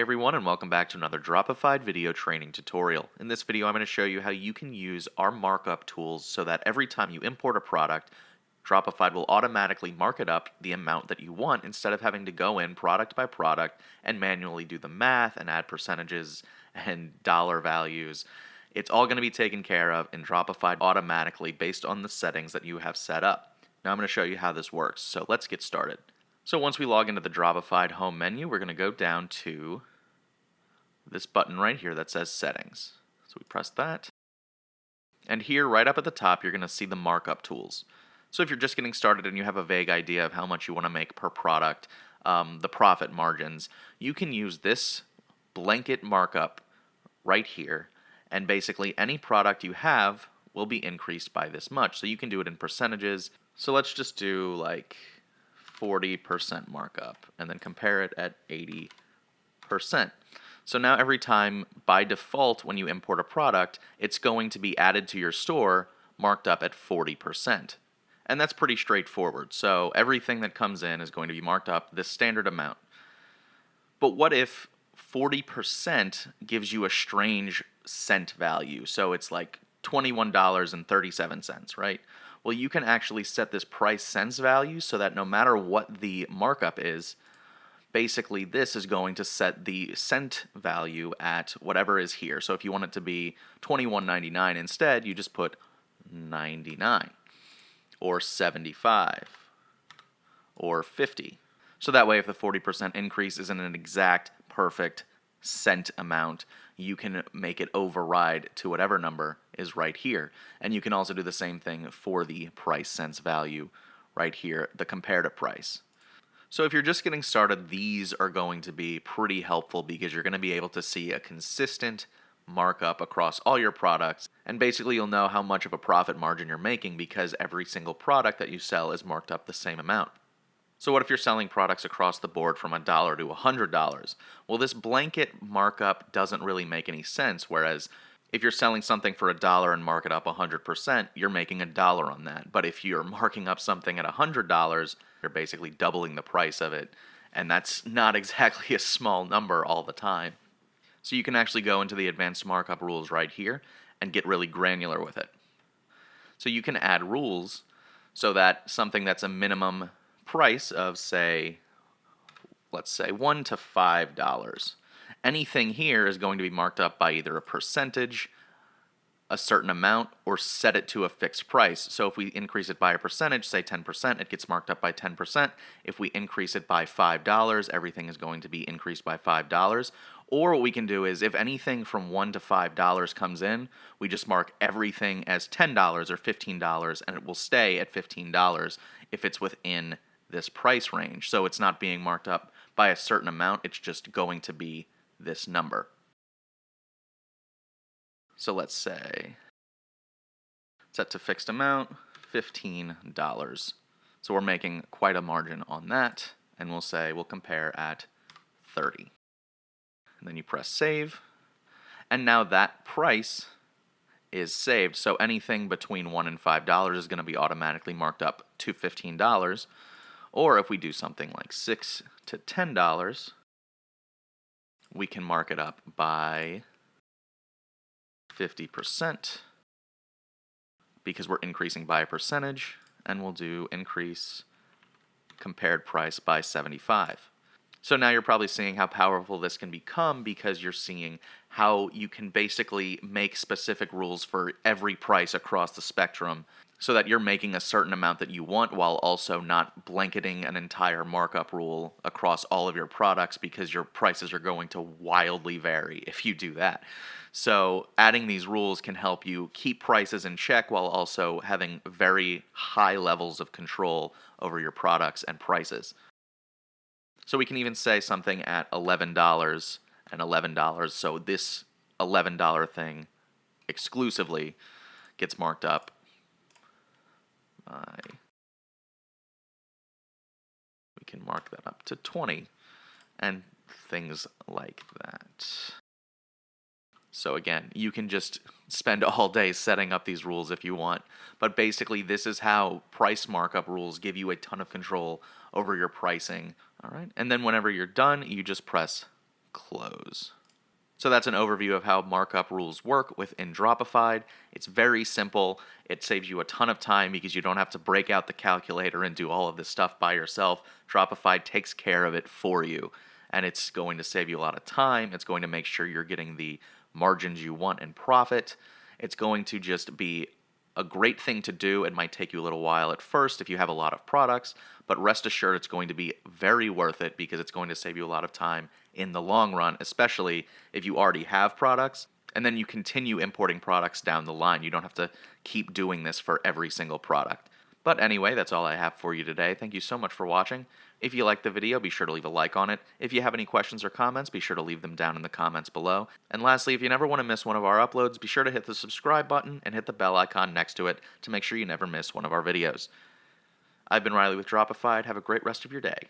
everyone, and welcome back to another Dropified video training tutorial. In this video I'm going to show you how you can use our markup tools so that every time you import a product, Dropified will automatically mark it up the amount that you want instead of having to go in product by product and manually do the math and add percentages and dollar values. It's all going to be taken care of in Dropified automatically based on the settings that you have set up. Now I'm going to show you how this works, so let's get started. So once we log into the Dropified home menu, we're going to go down to this button right here that says Settings. So we press that. And here, right up at the top, you're going to see the markup tools. So if you're just getting started and you have a vague idea of how much you want to make per product, the profit margins, you can use this blanket markup right here. And basically any product you have will be increased by this much. So you can do it in percentages. So let's just do like 40% markup and then compare it at 80%. So now every time by default when you import a product, it's going to be added to your store marked up at 40%. And that's pretty straightforward. So everything that comes in is going to be marked up this standard amount. But what if 40% gives you a strange cent value? So it's like $21.37, right? Well, you can actually set this price cents value so that no matter what the markup is, basically this is going to set the cent value at whatever is here. So if you want it to be $21.99 instead, you just put 99 or 75 or 50. So that way if the 40% increase isn't an exact perfect cent amount, you can make it override to whatever number is right here. And you can also do the same thing for the price cents value right here, the comparative price. So if you're just getting started, these are going to be pretty helpful because you're going to be able to see a consistent markup across all your products, and basically you'll know how much of a profit margin you're making because every single product that you sell is marked up the same amount. So what if you're selling products across the board from $1 to $100? Well, this blanket markup doesn't really make any sense, whereas if you're selling something for $1 and mark it up 100%, you're making $1 on that. But if you're marking up something at $100, you're basically doubling the price of it, and that's not exactly a small number all the time. So you can actually go into the advanced markup rules right here and get really granular with it. So you can add rules so that something that's a minimum price of, say, let's say $1 to $5. Anything here is going to be marked up by either a percentage, a certain amount, or set it to a fixed price. So if we increase it by a percentage, say 10%, it gets marked up by 10%. If we increase it by $5, everything is going to be increased by $5. Or what we can do is if anything from $1 to $5 comes in, we just mark everything as $10 or $15 and it will stay at $15 if it's within this price range. So it's not being marked up by a certain amount, it's just going to be this number. So let's say set to fixed amount, $15. So we're making quite a margin on that, and we'll say we'll compare at 30. And then you press save, and now that price is saved. So anything between $1 and $5 is going to be automatically marked up to $15. Or if we do something like $6 to $10, we can mark it up by 50% because we're increasing by a percentage, and we'll do increase compared price by 75. So now you're probably seeing how powerful this can become because you're seeing how you can basically make specific rules for every price across the spectrum so that you're making a certain amount that you want while also not blanketing an entire markup rule across all of your products because your prices are going to wildly vary if you do that. So adding these rules can help you keep prices in check while also having very high levels of control over your products and prices. So we can even say something at $11 and $11. So this $11 thing exclusively gets marked up by, we can mark that up to 20 and things like that. So again, you can just spend all day setting up these rules if you want, but basically this is how price markup rules give you a ton of control over your pricing. All right, and then whenever you're done, you just press close. So that's an overview of how markup rules work within Dropified. It's very simple. It saves you a ton of time because you don't have to break out the calculator and do all of this stuff by yourself. Dropified takes care of it for you, and it's going to save you a lot of time. It's going to make sure you're getting the margins you want in profit. It's going to just be a great thing to do. It might take you a little while at first if you have a lot of products, but rest assured it's going to be very worth it because it's going to save you a lot of time in the long run, especially if you already have products and then you continue importing products down the line. You don't have to keep doing this for every single product. But anyway, that's all I have for you today. Thank you so much for watching. If you liked the video, be sure to leave a like on it. If you have any questions or comments, be sure to leave them down in the comments below. And lastly, if you never want to miss one of our uploads, be sure to hit the subscribe button and hit the bell icon next to it to make sure you never miss one of our videos. I've been Riley with Dropified. Have a great rest of your day.